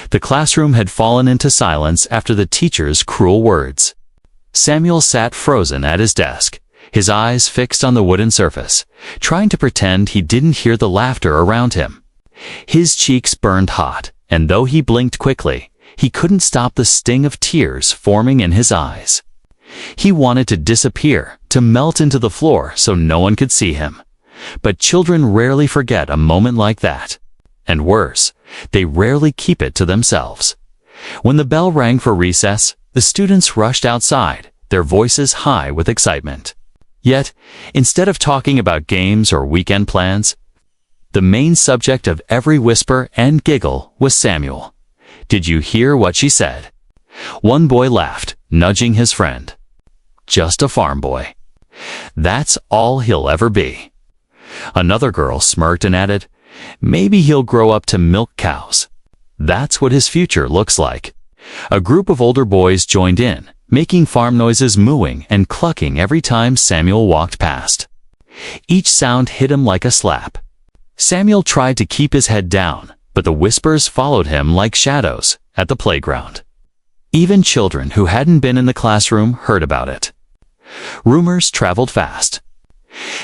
The classroom had fallen into silence after the teacher's cruel words. Samuel sat frozen at his desk, his eyes fixed on the wooden surface, trying to pretend he didn't hear the laughter around him. His cheeks burned hot, and though he blinked quickly, he couldn't stop the sting of tears forming in his eyes. He wanted to disappear, to melt into the floor so no one could see him. But children rarely forget a moment like that. And worse, they rarely keep it to themselves. When the bell rang for recess, the students rushed outside, their voices high with excitement. Yet, instead of talking about games or weekend plans, the main subject of every whisper and giggle was Samuel. "Did you hear what she said?" One boy laughed, nudging his friend. "Just a farm boy. That's all he'll ever be." Another girl smirked and added, "Maybe he'll grow up to milk cows. That's what his future looks like." A group of older boys joined in, making farm noises, mooing and clucking every time Samuel walked past. Each sound hit him like a slap. Samuel tried to keep his head down, but the whispers followed him like shadows at the playground. Even children who hadn't been in the classroom heard about it. Rumors traveled fast.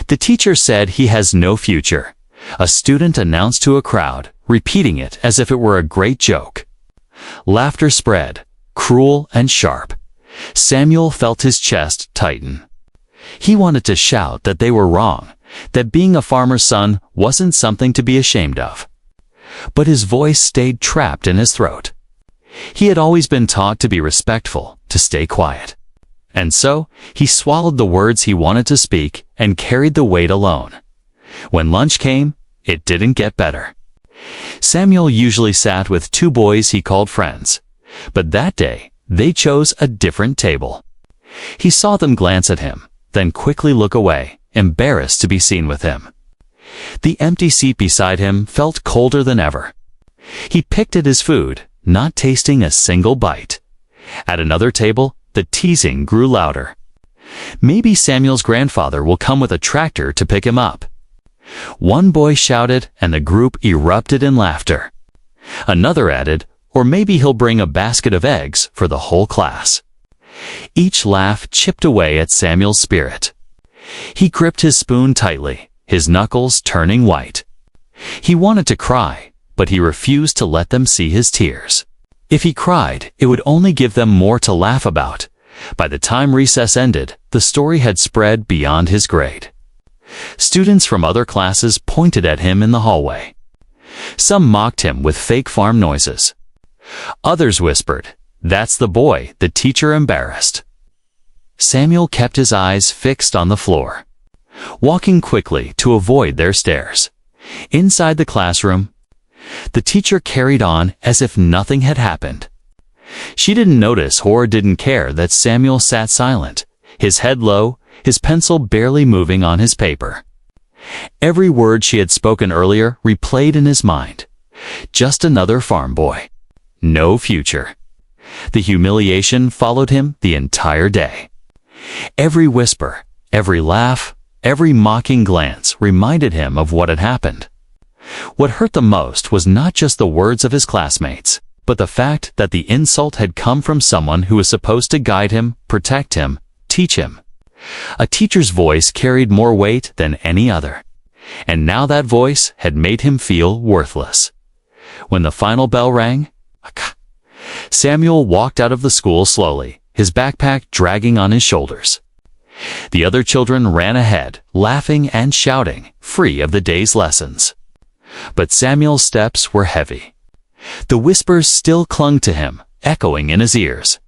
"The teacher said he has no future," a student announced to a crowd, repeating it as if it were a great joke. Laughter spread, cruel and sharp. Samuel felt his chest tighten. He wanted to shout that they were wrong, that being a farmer's son wasn't something to be ashamed of. But his voice stayed trapped in his throat. He had always been taught to be respectful, to stay quiet. And so, he swallowed the words he wanted to speak and carried the weight alone. When lunch came, it didn't get better. Samuel usually sat with two boys he called friends, but that day, they chose a different table. He saw them glance at him, then quickly look away, embarrassed to be seen with him. The empty seat beside him felt colder than ever. He picked at his food, not tasting a single bite. At another table, the teasing grew louder. "Maybe Samuel's grandfather will come with a tractor to pick him up." One boy shouted, and the group erupted in laughter. Another added, "Or maybe he'll bring a basket of eggs for the whole class." Each laugh chipped away at Samuel's spirit. He gripped his spoon tightly, his knuckles turning white. He wanted to cry, but he refused to let them see his tears. If he cried, it would only give them more to laugh about. By the time recess ended, the story had spread beyond his grade. Students from other classes pointed at him in the hallway. Some mocked him with fake farm noises. Others whispered, "That's the boy the teacher embarrassed." Samuel kept his eyes fixed on the floor, walking quickly to avoid their stares. Inside the classroom, the teacher carried on as if nothing had happened. She didn't notice or didn't care that Samuel sat silent, his head low, his pencil barely moving on his paper. Every word she had spoken earlier replayed in his mind. Just another farm boy. No future. The humiliation followed him the entire day. Every whisper, every laugh, every mocking glance reminded him of what had happened. What hurt the most was not just the words of his classmates, but the fact that the insult had come from someone who was supposed to guide him, protect him, teach him. A teacher's voice carried more weight than any other, and now that voice had made him feel worthless. When the final bell rang, Samuel walked out of the school slowly, his backpack dragging on his shoulders. The other children ran ahead, laughing and shouting, free of the day's lessons. But Samuel's steps were heavy. The whispers still clung to him, echoing in his ears.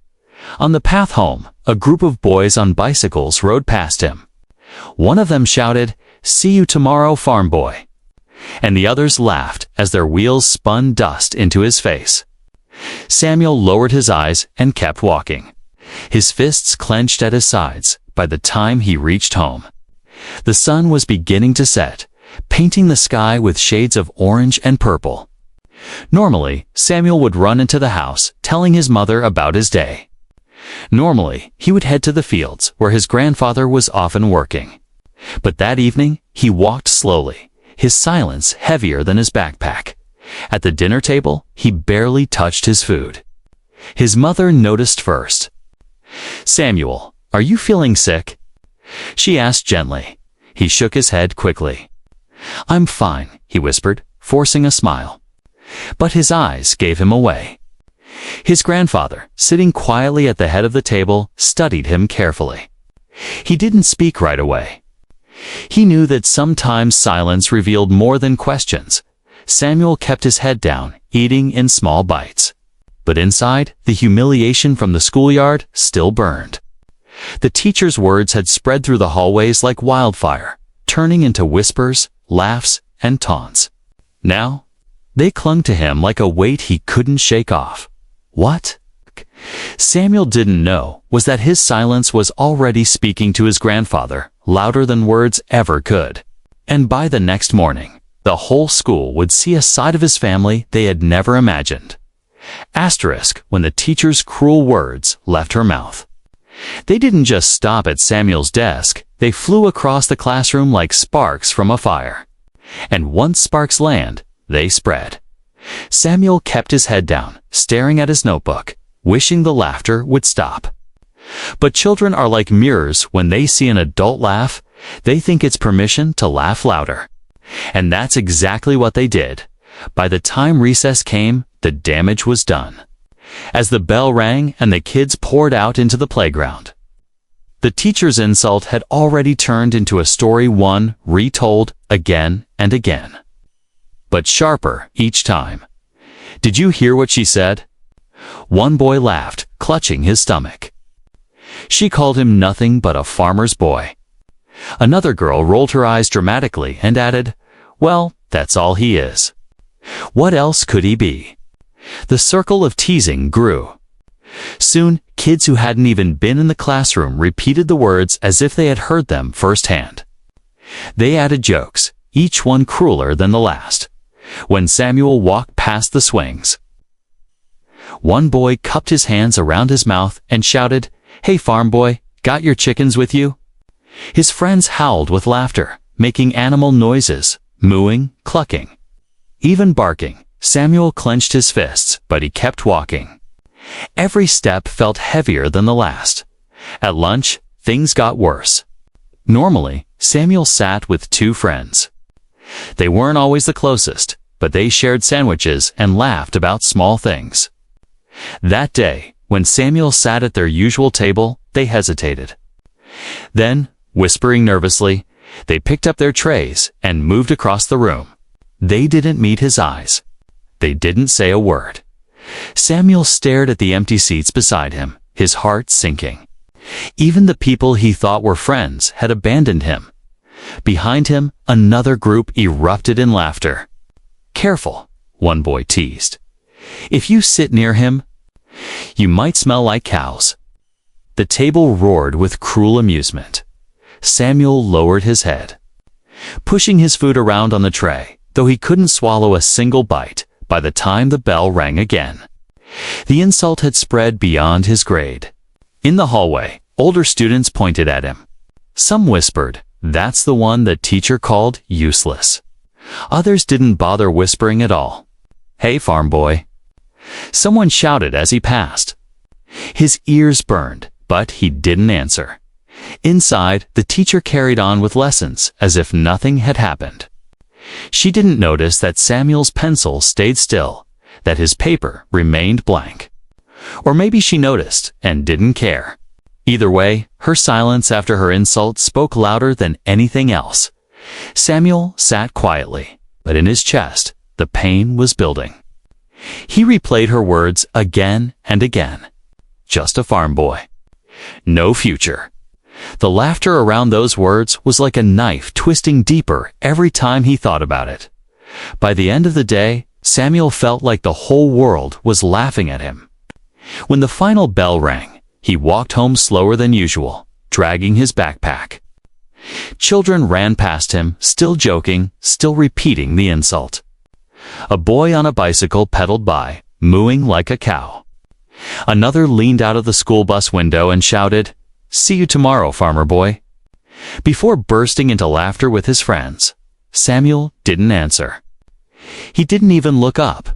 On the path home, a group of boys on bicycles rode past him. One of them shouted, "See you tomorrow, farm boy." And the others laughed as their wheels spun dust into his face. Samuel lowered his eyes and kept walking. His fists clenched at his sides by the time he reached home. The sun was beginning to set, painting the sky with shades of orange and purple. Normally, Samuel would run into the house, telling his mother about his day. Normally, he would head to the fields, where his grandfather was often working. But that evening, he walked slowly, his silence heavier than his backpack. At the dinner table, he barely touched his food. His mother noticed first. "Samuel, are you feeling sick?" she asked gently. He shook his head quickly. "I'm fine," he whispered, forcing a smile. But his eyes gave him away. His grandfather, sitting quietly at the head of the table, studied him carefully. He didn't speak right away. He knew that sometimes silence revealed more than questions. Samuel kept his head down, eating in small bites. But inside, the humiliation from the schoolyard still burned. The teacher's words had spread through the hallways like wildfire, turning into whispers, laughs, and taunts. Now, they clung to him like a weight he couldn't shake off. What Samuel didn't know was that his silence was already speaking to his grandfather, louder than words ever could. And by the next morning, the whole school would see a side of his family they had never imagined. Asterisk when the teacher's cruel words left her mouth. They didn't just stop at Samuel's desk, they flew across the classroom like sparks from a fire. And once sparks land, they spread. Samuel kept his head down, staring at his notebook, wishing the laughter would stop. But children are like mirrors. When they see an adult laugh, they think it's permission to laugh louder. And that's exactly what they did. By the time recess came, the damage was done. As the bell rang and the kids poured out into the playground, the teacher's insult had already turned into a story one retold again and again. But sharper each time. "Did you hear what she said?" One boy laughed, clutching his stomach. "She called him nothing but a farmer's boy." Another girl rolled her eyes dramatically and added, "Well, that's all he is. What else could he be?" The circle of teasing grew. Soon, kids who hadn't even been in the classroom repeated the words as if they had heard them firsthand. They added jokes, each one crueler than the last. When Samuel walked past the swings, one boy cupped his hands around his mouth and shouted, "Hey farm boy, got your chickens with you?" His friends howled with laughter, making animal noises, mooing, clucking, even barking. Samuel clenched his fists, but he kept walking. Every step felt heavier than the last. At lunch, things got worse. Normally, Samuel sat with two friends. They weren't always the closest, but they shared sandwiches and laughed about small things. That day, when Samuel sat at their usual table, they hesitated. Then, whispering nervously, they picked up their trays and moved across the room. They didn't meet his eyes. They didn't say a word. Samuel stared at the empty seats beside him, his heart sinking. Even the people he thought were friends had abandoned him. Behind him, another group erupted in laughter. "Careful," one boy teased. "If you sit near him, you might smell like cows." The table roared with cruel amusement. Samuel lowered his head, pushing his food around on the tray, though he couldn't swallow a single bite. By the time the bell rang again, the insult had spread beyond his grade. In the hallway, older students pointed at him. Some whispered, "That's the one the teacher called useless." Others didn't bother whispering at all. "Hey, farm boy," someone shouted as he passed. His ears burned, but he didn't answer. Inside, the teacher carried on with lessons as if nothing had happened. She didn't notice that Samuel's pencil stayed still, that his paper remained blank. Or maybe she noticed and didn't care. Either way, her silence after her insult spoke louder than anything else. Samuel sat quietly, but in his chest, the pain was building. He replayed her words again and again. Just a farm boy. No future. The laughter around those words was like a knife twisting deeper every time he thought about it. By the end of the day, Samuel felt like the whole world was laughing at him. When the final bell rang, he walked home slower than usual, dragging his backpack. Children ran past him, still joking, still repeating the insult. A boy on a bicycle pedaled by, mooing like a cow. Another leaned out of the school bus window and shouted, "See you tomorrow, farmer boy." Before bursting into laughter with his friends, Samuel didn't answer. He didn't even look up.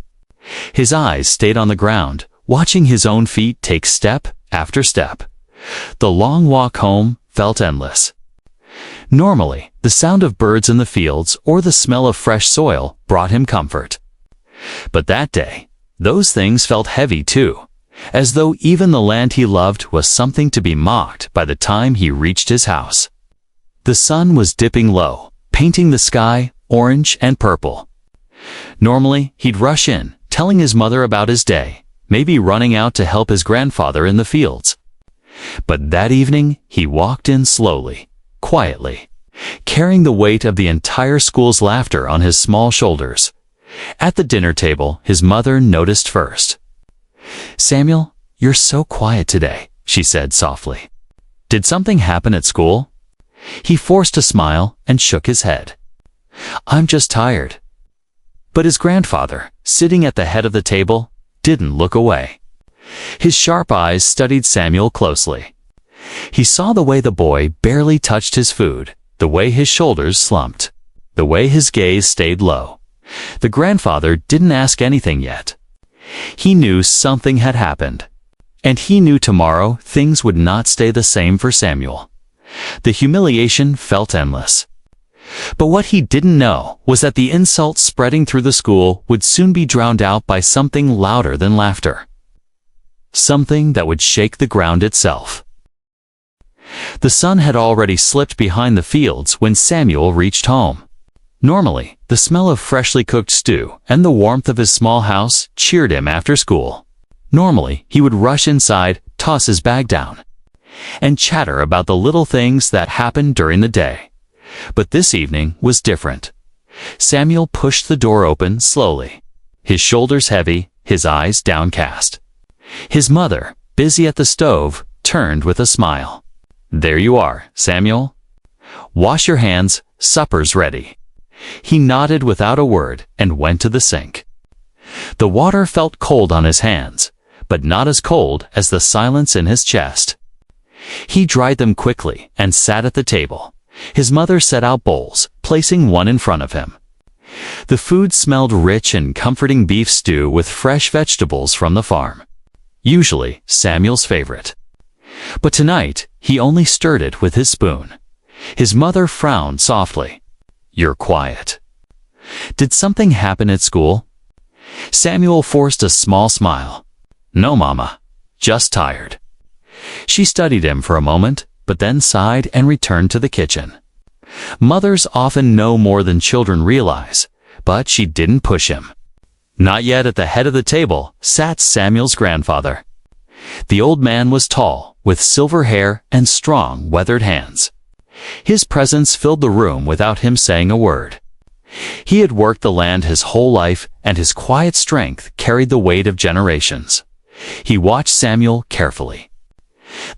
His eyes stayed on the ground, watching his own feet take step after step. The long walk home felt endless. Normally, the sound of birds in the fields or the smell of fresh soil brought him comfort. But that day, those things felt heavy too, as though even the land he loved was something to be mocked by the time he reached his house. The sun was dipping low, painting the sky orange and purple. Normally, he'd rush in, telling his mother about his day, maybe running out to help his grandfather in the fields. But that evening, he walked in slowly, quietly, carrying the weight of the entire school's laughter on his small shoulders. At the dinner table, his mother noticed first. "Samuel, you're so quiet today," she said softly. "Did something happen at school?" He forced a smile and shook his head. "I'm just tired." But his grandfather, sitting at the head of the table, didn't look away. His sharp eyes studied Samuel closely. He saw the way the boy barely touched his food, the way his shoulders slumped, the way his gaze stayed low. The grandfather didn't ask anything yet. He knew something had happened, and he knew tomorrow things would not stay the same for Samuel. The humiliation felt endless. But what he didn't know was that the insults spreading through the school would soon be drowned out by something louder than laughter. Something that would shake the ground itself. The sun had already slipped behind the fields when Samuel reached home. Normally, the smell of freshly cooked stew and the warmth of his small house cheered him after school. Normally, he would rush inside, toss his bag down, and chatter about the little things that happened during the day. But this evening was different. Samuel pushed the door open slowly, his shoulders heavy, his eyes downcast. His mother, busy at the stove, turned with a smile. "There you are, Samuel. Wash your hands, supper's ready." He nodded without a word and went to the sink. The water felt cold on his hands, but not as cold as the silence in his chest. He dried them quickly and sat at the table. His mother set out bowls, placing one in front of him. The food smelled rich and comforting, beef stew with fresh vegetables from the farm. Usually Samuel's favorite. But tonight, he only stirred it with his spoon. His mother frowned softly. "You're quiet. Did something happen at school?" Samuel forced a small smile. "No, Mama. Just tired." She studied him for a moment, but then sighed and returned to the kitchen. Mothers often know more than children realize, but she didn't push him. Not yet. At the head of the table sat Samuel's grandfather. The old man was tall, with silver hair and strong, weathered hands. His presence filled the room without him saying a word. He had worked the land his whole life, and his quiet strength carried the weight of generations. He watched Samuel carefully.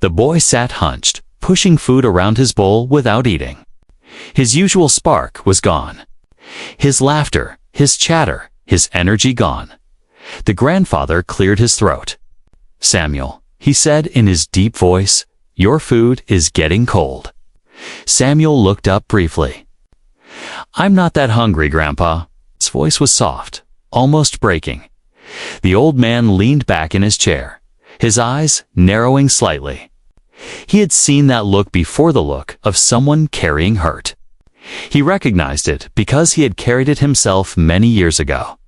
The boy sat hunched, pushing food around his bowl without eating. His usual spark was gone. His laughter, his chatter, his energy gone. The grandfather cleared his throat. "Samuel," he said in his deep voice, "your food is getting cold." Samuel looked up briefly. "I'm not that hungry, Grandpa." His voice was soft, almost breaking. The old man leaned back in his chair, his eyes narrowing slightly. He had seen that look before, the look of someone carrying hurt. He recognized it because he had carried it himself many years ago.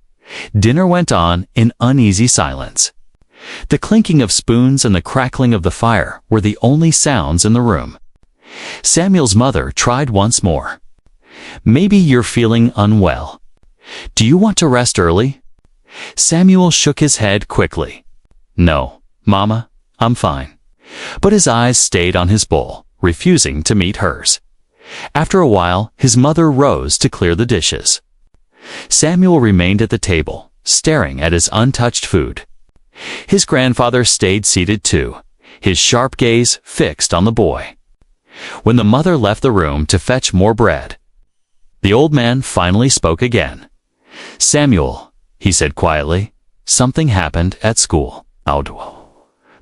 Dinner went on in uneasy silence. The clinking of spoons and the crackling of the fire were the only sounds in the room. Samuel's mother tried once more. "Maybe you're feeling unwell. Do you want to rest early?" Samuel shook his head quickly. "No, Mama, I'm fine." But his eyes stayed on his bowl, refusing to meet hers. After a while, his mother rose to clear the dishes. Samuel remained at the table, staring at his untouched food. His grandfather stayed seated too, his sharp gaze fixed on the boy. When the mother left the room to fetch more bread, the old man finally spoke again. "Samuel," he said quietly, "something happened at school."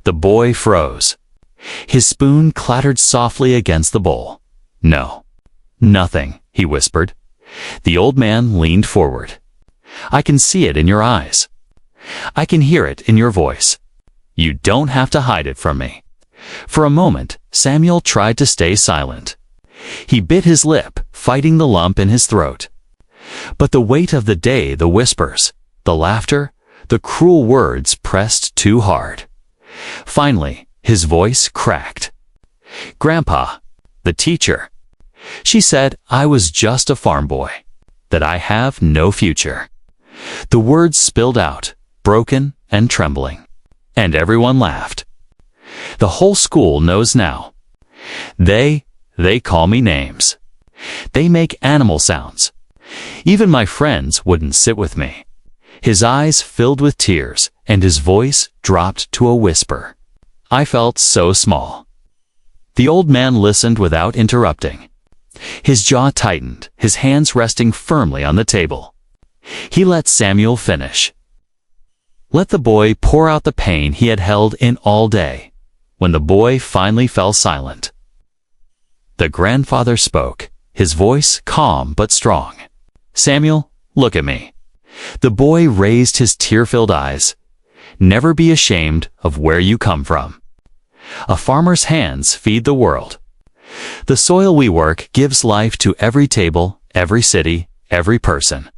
The boy froze. His spoon clattered softly against the bowl. "No, nothing," he whispered. The old man leaned forward. I can see it in your eyes. I can hear it in your voice. You don't have to hide it from me." For a moment, Samuel tried to stay silent. He bit his lip, fighting the lump in his throat. But the weight of the day, the whispers, the laughter, the cruel words pressed too hard. Finally, his voice cracked. "Grandpa, the teacher, she said I was just a farm boy, that I have no future." The words spilled out, broken and trembling, and everyone laughed. The whole school knows now. They call me names. They make animal sounds. Even my friends wouldn't sit with me. His eyes filled with tears, and his voice dropped to a whisper. I felt so small. The old man listened without interrupting. His jaw tightened, his hands resting firmly on the table. He let Samuel finish. Let the boy pour out the pain he had held in all day. When the boy finally fell silent, the grandfather spoke, his voice calm but strong. "Samuel, look at me." The boy raised his tear-filled eyes. "Never be ashamed of where you come from. A farmer's hands feed the world. The soil we work gives life to every table, every city, every person.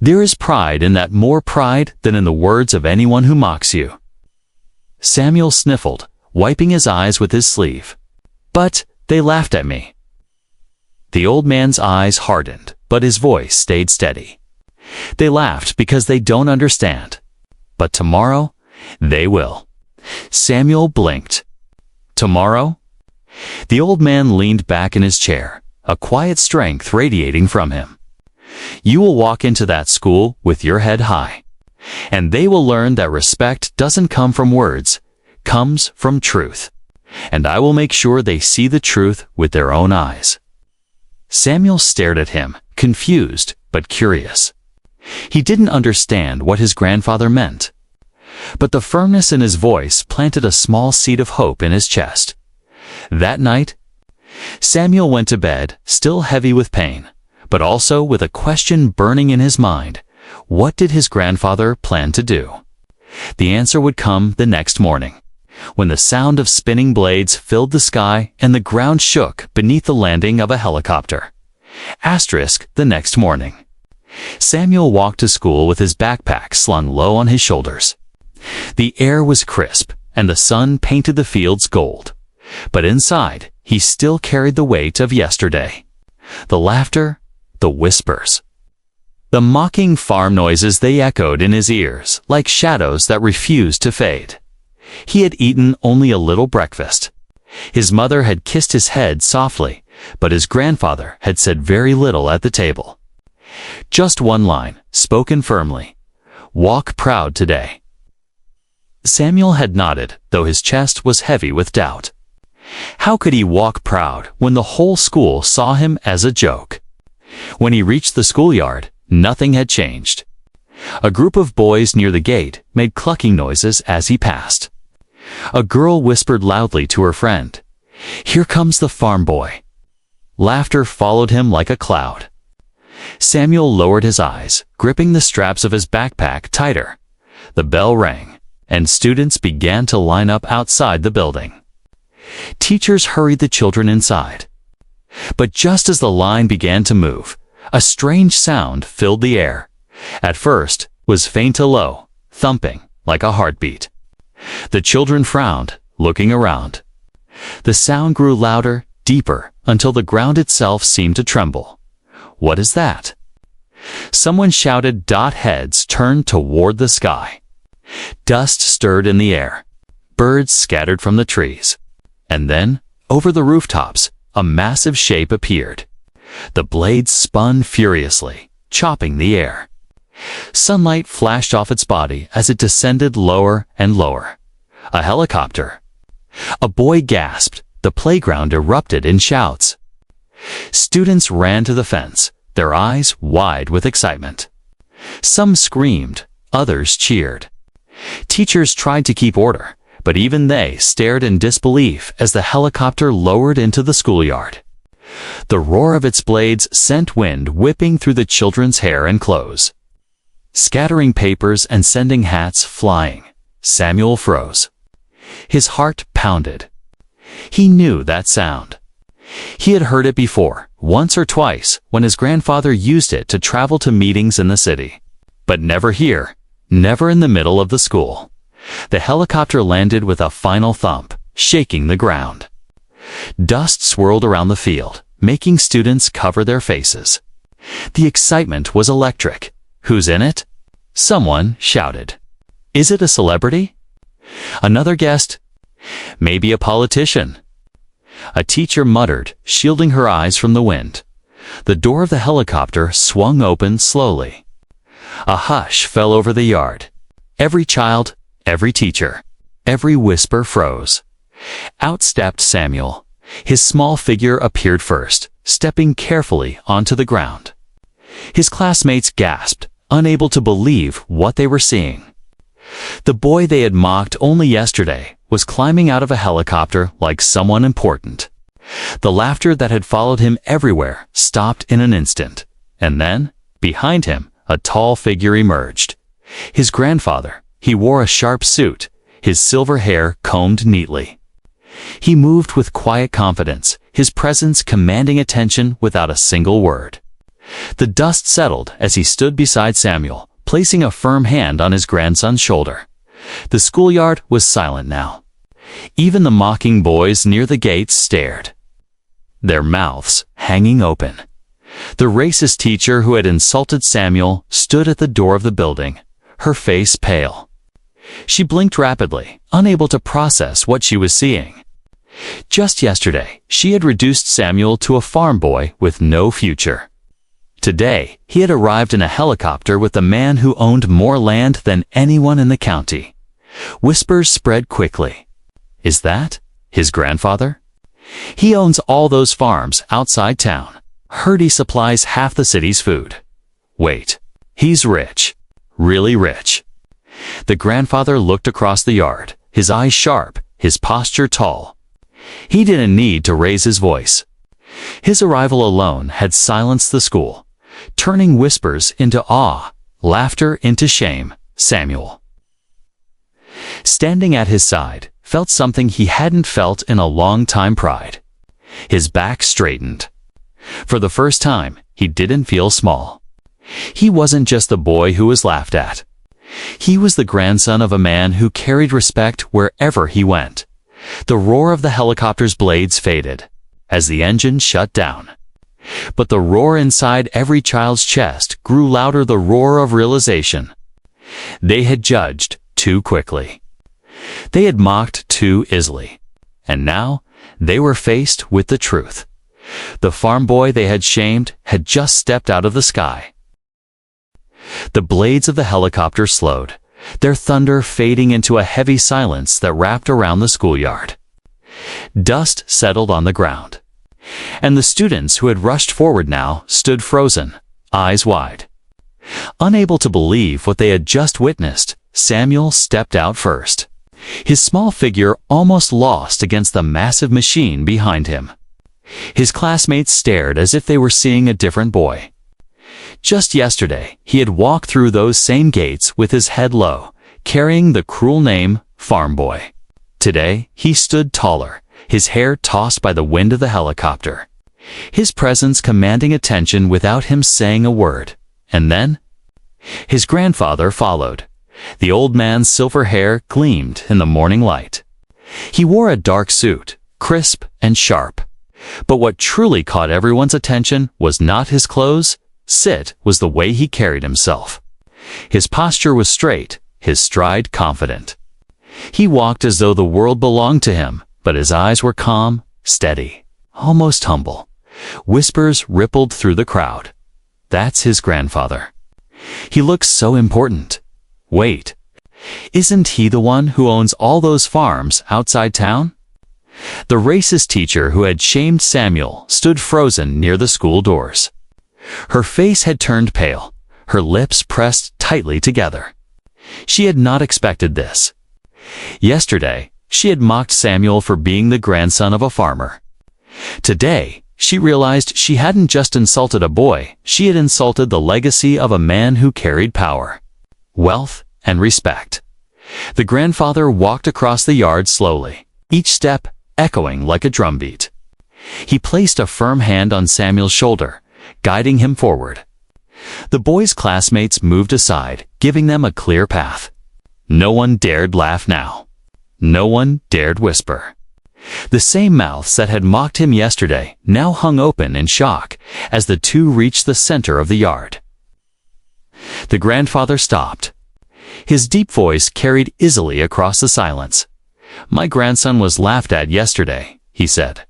There is pride in that, more pride than in the words of anyone who mocks you." Samuel sniffled, wiping his eyes with his sleeve. "But they laughed at me." The old man's eyes hardened, but his voice stayed steady. "They laughed because they don't understand. But tomorrow, they will." Samuel blinked. "Tomorrow?" The old man leaned back in his chair, a quiet strength radiating from him. "You will walk into that school with your head high, and they will learn that respect doesn't come from words, comes from truth. And I will make sure they see the truth with their own eyes." Samuel stared at him, confused but curious. He didn't understand what his grandfather meant, but the firmness in his voice planted a small seed of hope in his chest. That night, Samuel went to bed, still heavy with pain, but also with a question burning in his mind. What did his grandfather plan to do? The answer would come the next morning, when the sound of spinning blades filled the sky and the ground shook beneath the landing of a helicopter. The next morning. Samuel walked to school with his backpack slung low on his shoulders. The air was crisp, and the sun painted the fields gold. But inside, he still carried the weight of yesterday. The laughter, the whispers, the mocking farm noises, they echoed in his ears like shadows that refused to fade. He had eaten only a little breakfast. His mother had kissed his head softly, but his grandfather had said very little at the table. Just one line, spoken firmly. "Walk proud today." Samuel had nodded, though his chest was heavy with doubt. How could he walk proud when the whole school saw him as a joke? When he reached the schoolyard, nothing had changed. A group of boys near the gate made clucking noises as he passed. A girl whispered loudly to her friend, "Here comes the farm boy." Laughter followed him like a cloud. Samuel lowered his eyes, gripping the straps of his backpack tighter. The bell rang, and students began to line up outside the building. Teachers hurried the children inside. But just as the line began to move, a strange sound filled the air. At first, was faint to low, thumping, like a heartbeat. The children frowned, looking around. The sound grew louder, deeper, until the ground itself seemed to tremble. What is that? Someone shouted. Heads turned toward the sky. Dust stirred in the air. Birds scattered from the trees. And then, over the rooftops, a massive shape appeared. The blades spun furiously, chopping the air. Sunlight flashed off its body as it descended lower and lower. A helicopter. A boy gasped. The playground erupted in shouts. Students ran to the fence, their eyes wide with excitement. Some screamed, others cheered. Teachers tried to keep order, but even they stared in disbelief as the helicopter lowered into the schoolyard. The roar of its blades sent wind whipping through the children's hair and clothes. scattering papers and sending hats flying. Samuel froze. His heart pounded. He knew that sound. He had heard it before, once or twice, when his grandfather used it to travel to meetings in the city. But never here, never in the middle of the school. The helicopter landed with a final thump, shaking the ground. Dust swirled around the field, making students cover their faces. The excitement was electric. Who's in it? Someone shouted. Is it a celebrity? Another guessed. Maybe a politician. A teacher muttered, shielding her eyes from the wind. The door of the helicopter swung open slowly. A hush fell over the yard. Every child, every teacher, every whisper froze. Out stepped Samuel. His small figure appeared first, stepping carefully onto the ground. His classmates gasped, unable to believe what they were seeing. The boy they had mocked only yesterday was climbing out of a helicopter like someone important. The laughter that had followed him everywhere stopped in an instant, and then, behind him, a tall figure emerged. His grandfather. He wore a sharp suit, his silver hair combed neatly. He moved with quiet confidence, his presence commanding attention without a single word. The dust settled as he stood beside Samuel, placing a firm hand on his grandson's shoulder. The schoolyard was silent now. Even the mocking boys near the gates stared, their mouths hanging open. The racist teacher who had insulted Samuel stood at the door of the building, her face pale. She blinked rapidly, unable to process what she was seeing. Just yesterday, she had reduced Samuel to a farm boy with no future. Today, he had arrived in a helicopter with a man who owned more land than anyone in the county. Whispers spread quickly. Is that his grandfather? He owns all those farms outside town. Heard he supplies half the city's food. Wait, he's rich. Really rich. The grandfather looked across the yard, his eyes sharp, his posture tall. He didn't need to raise his voice. His arrival alone had silenced the school, turning whispers into awe, laughter into shame. Samuel, standing at his side, felt something he hadn't felt in a long time: pride. His back straightened. For the first time, he didn't feel small. He wasn't just the boy who was laughed at. He was the grandson of a man who carried respect wherever he went. The roar of the helicopter's blades faded as the engine shut down. But the roar inside every child's chest grew louder, the roar of realization. They had judged too quickly. They had mocked too easily. And now they were faced with the truth. The farm boy they had shamed had just stepped out of the sky. The blades of the helicopter slowed, their thunder fading into a heavy silence that wrapped around the schoolyard. Dust settled on the ground, and the students who had rushed forward now stood frozen, eyes wide. Unable to believe what they had just witnessed, Samuel stepped out first, his small figure almost lost against the massive machine behind him. His classmates stared as if they were seeing a different boy. Just yesterday, he had walked through those same gates with his head low, carrying the cruel name Farm Boy. Today, he stood taller, his hair tossed by the wind of the helicopter, his presence commanding attention without him saying a word. And then, his grandfather followed. The old man's silver hair gleamed in the morning light. He wore a dark suit, crisp and sharp. But what truly caught everyone's attention was not his clothes. It was the way he carried himself. His posture was straight, his stride confident. He walked as though the world belonged to him, but his eyes were calm, steady, almost humble. Whispers rippled through the crowd. That's his grandfather. He looks so important. Wait, isn't he the one who owns all those farms outside town? The racist teacher who had shamed Samuel stood frozen near the school doors. Her face had turned pale, her lips pressed tightly together. She had not expected this. Yesterday, she had mocked Samuel for being the grandson of a farmer. Today, She realized she hadn't just insulted a boy, she had insulted the legacy of a man who carried power, wealth, and respect. The grandfather walked across the yard slowly, each step echoing like a drumbeat. He placed a firm hand on Samuel's shoulder, guiding him forward. The boys' classmates moved aside, giving them a clear path. No one dared laugh now. No one dared whisper. The same mouths that had mocked him yesterday now hung open in shock as the two reached the center of the yard. The grandfather stopped. His deep voice carried easily across the silence. "My grandson was laughed at yesterday," he said.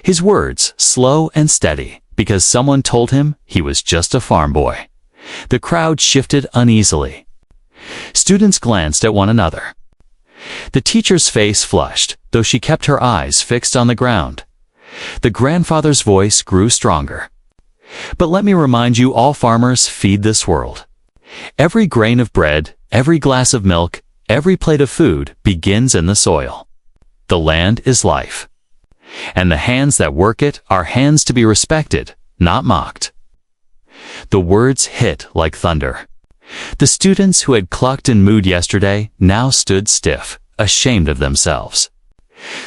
His words slow and steady because someone told him he was just a farm boy. The crowd shifted uneasily. Students glanced at one another. The teacher's face flushed, though she kept her eyes fixed on the ground. The grandfather's voice grew stronger. "But let me remind you, all farmers feed this world. Every grain of bread, every glass of milk, every plate of food begins in the soil. The land is life. And the hands that work it are hands to be respected, not mocked." The words hit like thunder. The students who had clucked and mooed yesterday now stood stiff, ashamed of themselves.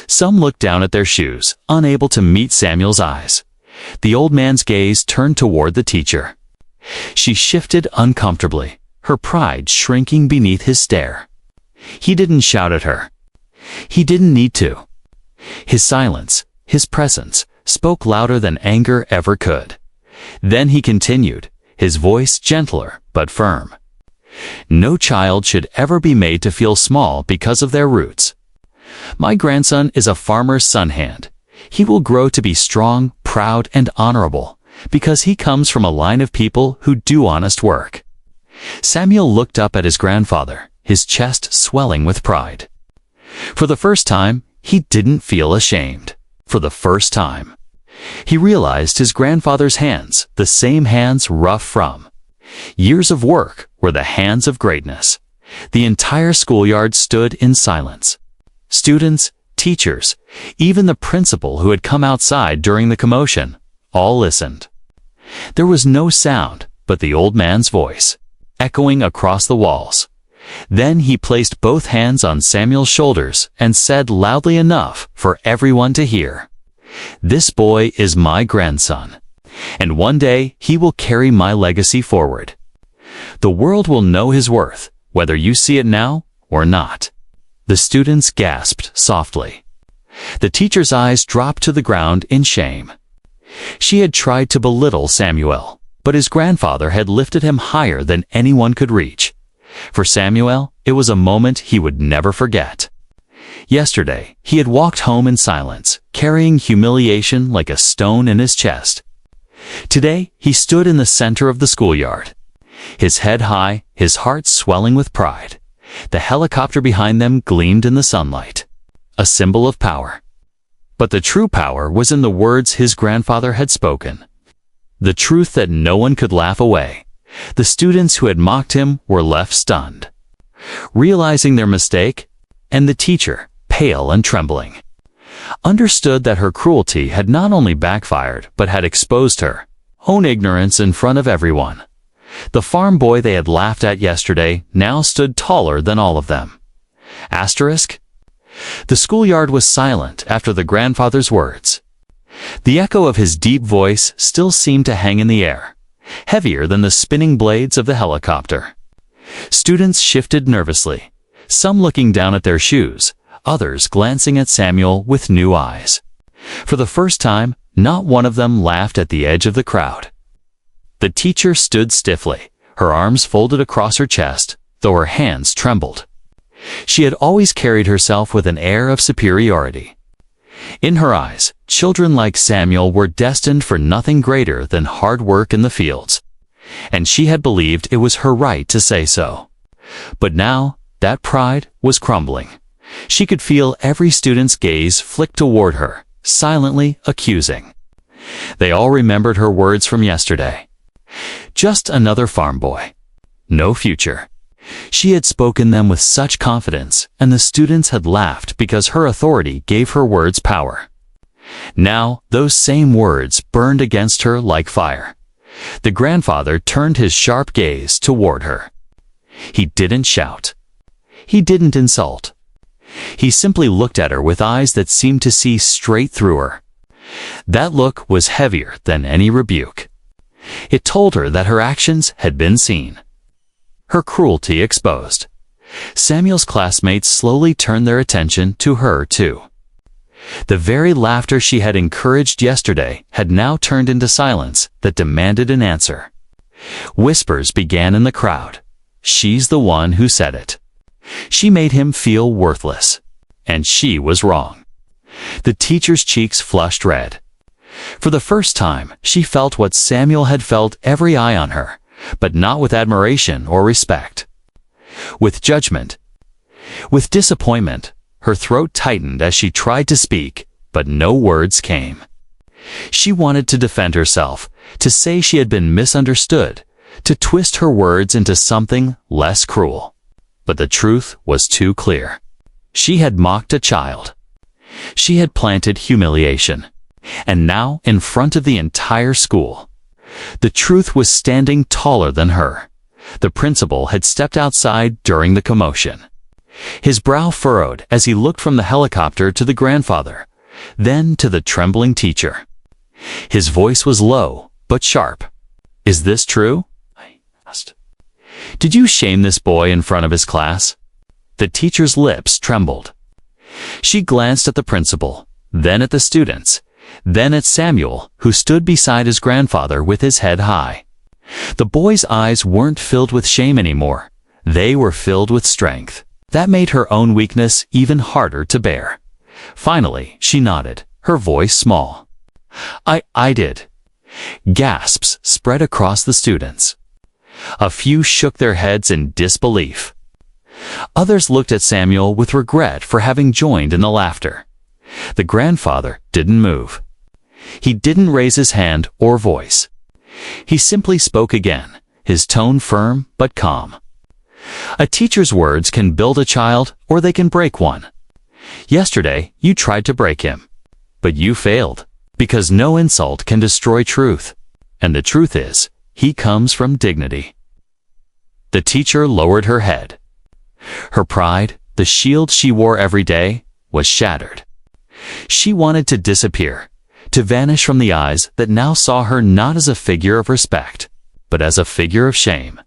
Some looked down at their shoes, unable to meet Samuel's eyes. The old man's gaze turned toward the teacher. She shifted uncomfortably, her pride shrinking beneath his stare. He didn't shout at her. He didn't need to. His silence, his presence, spoke louder than anger ever could. Then he continued, his voice gentler but firm. "No child should ever be made to feel small because of their roots. My grandson is a farmer's son hand. He will grow to be strong, proud, and honorable because he comes from a line of people who do honest work." Samuel looked up at his grandfather, his chest swelling with pride. For the first time, he didn't feel ashamed. For the first time. He realized his grandfather's hands, the same hands rough from years of work, were the hands of greatness. The entire schoolyard stood in silence. Students, teachers, even the principal who had come outside during the commotion, all listened. There was no sound but the old man's voice, echoing across the walls. Then he placed both hands on Samuel's shoulders and said loudly enough for everyone to hear, "This boy is my grandson, and one day he will carry my legacy forward. The world will know his worth, whether you see it now or not." The students gasped softly. The teacher's eyes dropped to the ground in shame. She had tried to belittle Samuel, but his grandfather had lifted him higher than anyone could reach. For Samuel, it was a moment he would never forget. Yesterday, he had walked home in silence, carrying humiliation like a stone in his chest. Today, he stood in the center of the schoolyard, his head high, his heart swelling with pride. The helicopter behind them gleamed in the sunlight, a symbol of power. But the true power was in the words his grandfather had spoken, the truth that no one could laugh away. The students who had mocked him were left stunned, realizing their mistake, and the teacher, pale and trembling, understood that her cruelty had not only backfired but had exposed her own ignorance in front of everyone. The farm boy they had laughed at yesterday now stood taller than all of them. Asterisk. The schoolyard was silent after the grandfather's words. The echo of his deep voice still seemed to hang in the air, heavier than the spinning blades of the helicopter. Students shifted nervously, some looking down at their shoes, others glancing at Samuel with new eyes. For the first time, not one of them laughed at the edge of the crowd. The teacher stood stiffly, her arms folded across her chest, though her hands trembled. She had always carried herself with an air of superiority. In her eyes, children like Samuel were destined for nothing greater than hard work in the fields, and she had believed it was her right to say so. But now, that pride was crumbling. She could feel every student's gaze flick toward her, silently accusing. They all remembered her words from yesterday. Just another farm boy. No future. She had spoken them with such confidence, and the students had laughed because her authority gave her words power. Now, those same words burned against her like fire. The grandfather turned his sharp gaze toward her. He didn't shout. He didn't insult. He simply looked at her with eyes that seemed to see straight through her. That look was heavier than any rebuke. It told her that her actions had been seen, her cruelty exposed. Samuel's classmates slowly turned their attention to her too. The very laughter she had encouraged yesterday had now turned into silence that demanded an answer. Whispers began in the crowd. She's the one who said it. She made him feel worthless. And she was wrong. The teacher's cheeks flushed red. For the first time, she felt what Samuel had felt every eye on her, but not with admiration or respect. With judgment. With disappointment. Her throat tightened as she tried to speak, but no words came. She wanted to defend herself, to say she had been misunderstood, to twist her words into something less cruel. But the truth was too clear. She had mocked a child. She had planted humiliation. And now, in front of the entire school, the truth was standing taller than her. The principal had stepped outside during the commotion. His brow furrowed as he looked from the helicopter to the grandfather, then to the trembling teacher. His voice was low, but sharp. "Is this true?" I asked. "Did you shame this boy in front of his class?" The teacher's lips trembled. She glanced at the principal, then at the students, then at Samuel, who stood beside his grandfather with his head high. The boy's eyes weren't filled with shame anymore. They were filled with strength. That made her own weakness even harder to bear. Finally, she nodded, her voice small. I did." Gasps spread across the students. A few shook their heads in disbelief. Others looked at Samuel with regret for having joined in the laughter. The grandfather didn't move. He didn't raise his hand or voice. He simply spoke again, his tone firm but calm. A teacher's words can build a child or they can break one. Yesterday, you tried to break him. But you failed, because no insult can destroy truth. And the truth is, he comes from dignity. The teacher lowered her head. Her pride, the shield she wore every day, was shattered. She wanted to disappear, to vanish from the eyes that now saw her not as a figure of respect, but as a figure of shame.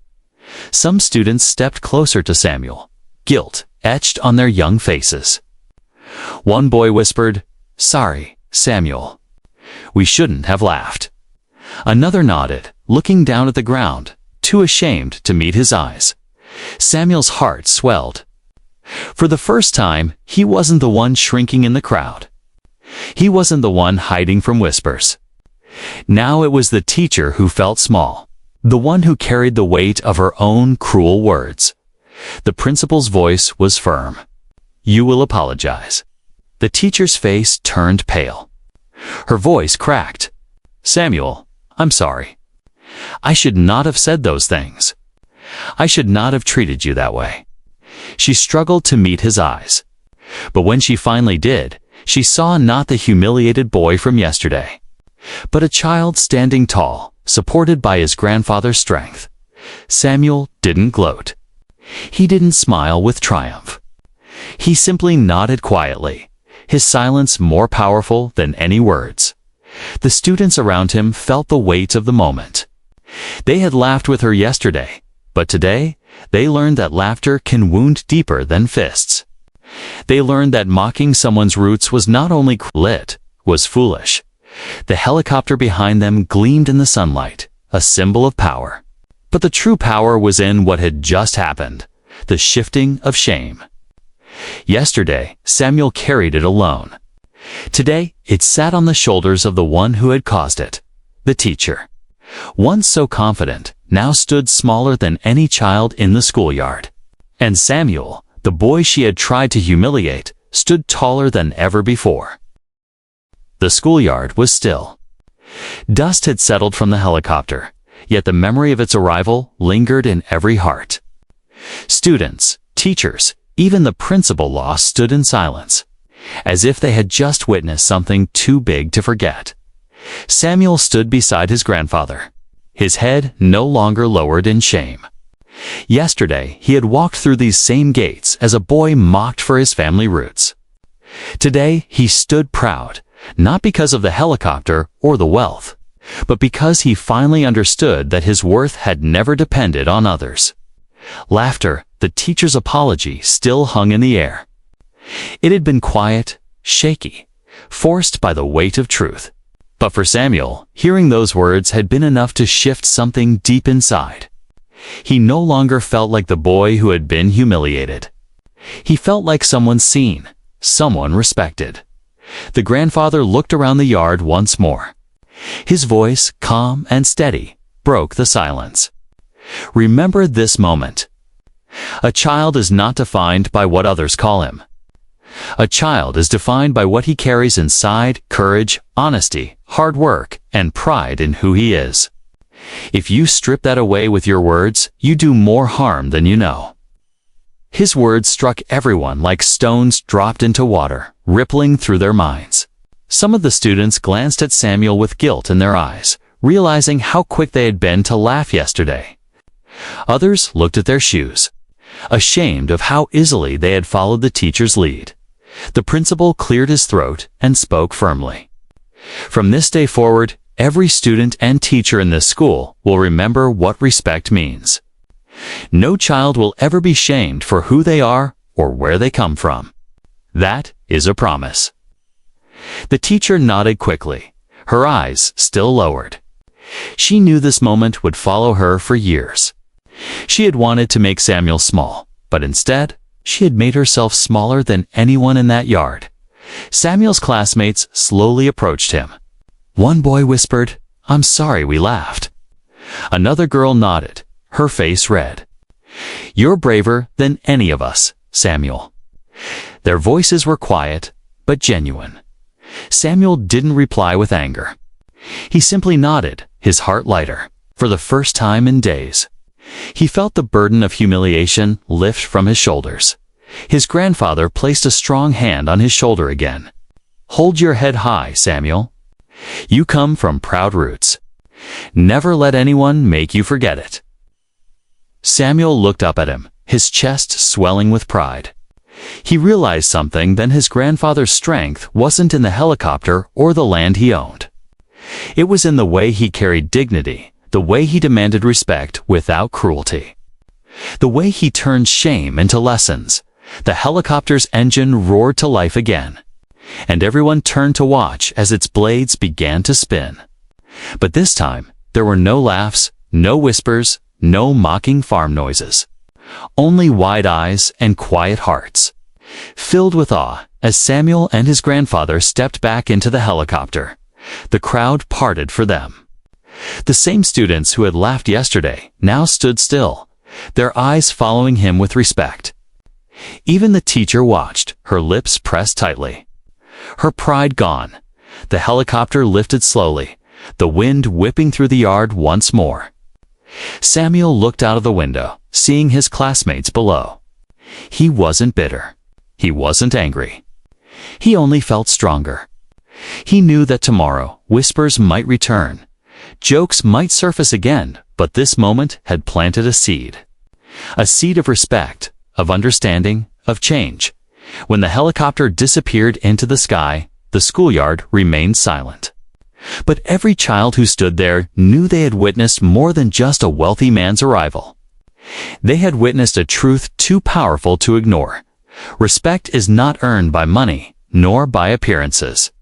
Some students stepped closer to Samuel, guilt etched on their young faces. One boy whispered, "Sorry, Samuel. We shouldn't have laughed." Another nodded, looking down at the ground, too ashamed to meet his eyes. Samuel's heart swelled. For the first time, he wasn't the one shrinking in the crowd. He wasn't the one hiding from whispers. Now it was the teacher who felt small, the one who carried the weight of her own cruel words. The principal's voice was firm. "You will apologize." The teacher's face turned pale. Her voice cracked. "Samuel, I'm sorry. I should not have said those things. I should not have treated you that way." She struggled to meet his eyes. But when she finally did, she saw not the humiliated boy from yesterday, but a child standing tall, supported by his grandfather's strength. Samuel didn't gloat. He didn't smile with triumph. He simply nodded quietly, his silence more powerful than any words. The students around him felt the weight of the moment. They had laughed with her yesterday, but today they learned that laughter can wound deeper than fists. They learned that mocking someone's roots was not only lit, was foolish. The helicopter behind them gleamed in the sunlight, a symbol of power. But the true power was in what had just happened, the shifting of shame. Yesterday, Samuel carried it alone. Today, it sat on the shoulders of the one who had caused it, the teacher. Once so confident, now stood smaller than any child in the schoolyard. And Samuel, the boy she had tried to humiliate, stood taller than ever before. The schoolyard was still. Dust had settled from the helicopter, yet the memory of its arrival lingered in every heart. Students, teachers, even the principal stood in silence. as if they had just witnessed something too big to forget. Samuel stood beside his grandfather, his head no longer lowered in shame. Yesterday, he had walked through these same gates as a boy mocked for his family roots. Today, he stood proud, not because of the helicopter or the wealth, but because he finally understood that his worth had never depended on others. Laughter, the teacher's apology, still hung in the air. It had been quiet, shaky, forced by the weight of truth. But for Samuel, hearing those words had been enough to shift something deep inside. He no longer felt like the boy who had been humiliated. He felt like someone seen, someone respected. The grandfather looked around the yard once more. His voice, calm and steady, broke the silence. Remember this moment. A child is not defined by what others call him. A child is defined by what he carries inside: courage, honesty, hard work, and pride in who he is. If you strip that away with your words, you do more harm than you know. His words struck everyone like stones dropped into water, rippling through their minds. Some of the students glanced at Samuel with guilt in their eyes, realizing how quick they had been to laugh yesterday. Others looked at their shoes, ashamed of how easily they had followed the teacher's lead. The principal cleared his throat and spoke firmly. From this day forward, every student and teacher in this school will remember what respect means. No child will ever be shamed for who they are or where they come from. That is a promise. The teacher nodded quickly, her eyes still lowered. She knew this moment would follow her for years. She had wanted to make Samuel small, but instead, she had made herself smaller than anyone in that yard. Samuel's classmates slowly approached him. One boy whispered, "I'm sorry we laughed." Another girl nodded, her face red. "You're braver than any of us, Samuel." Their voices were quiet, but genuine. Samuel didn't reply with anger. He simply nodded, his heart lighter, for the first time in days. He felt the burden of humiliation lift from his shoulders. His grandfather placed a strong hand on his shoulder again. "Hold your head high, Samuel. You come from proud roots. Never let anyone make you forget it." Samuel looked up at him, his chest swelling with pride. He realized something: then his grandfather's strength wasn't in the helicopter or the land he owned. It was in the way he carried dignity, the way he demanded respect without cruelty, the way he turned shame into lessons. The helicopter's engine roared to life again, and everyone turned to watch as its blades began to spin. But this time, there were no laughs, no whispers, no mocking farm noises. Only wide eyes and quiet hearts, filled with awe as Samuel and his grandfather stepped back into the helicopter. The crowd parted for them. The same students who had laughed yesterday now stood still, their eyes following him with respect. Even the teacher watched, her lips pressed tightly. Her pride gone, the helicopter lifted slowly, the wind whipping through the yard once more. Samuel looked out of the window, seeing his classmates below. He wasn't bitter. He wasn't angry. He only felt stronger. He knew that tomorrow whispers might return. Jokes might surface again, but this moment had planted a seed. A seed of respect, of understanding, of change. When the helicopter disappeared into the sky, the schoolyard remained silent. But every child who stood there knew they had witnessed more than just a wealthy man's arrival. They had witnessed a truth too powerful to ignore. Respect is not earned by money, nor by appearances.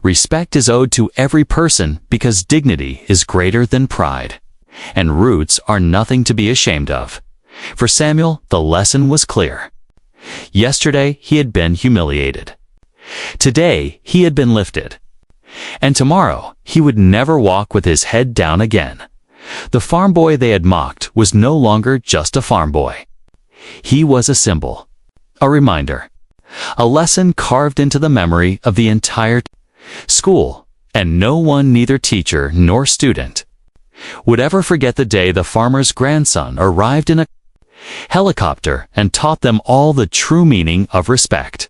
Respect is owed to every person because dignity is greater than pride, and roots are nothing to be ashamed of. For Samuel, the lesson was clear. Yesterday, he had been humiliated. Today, he had been lifted. And tomorrow, he would never walk with his head down again. The farm boy they had mocked was no longer just a farm boy. He was a symbol, a reminder, a lesson carved into the memory of the entire school, and no one, neither teacher nor student, would ever forget the day the farmer's grandson arrived in a helicopter and taught them all the true meaning of respect.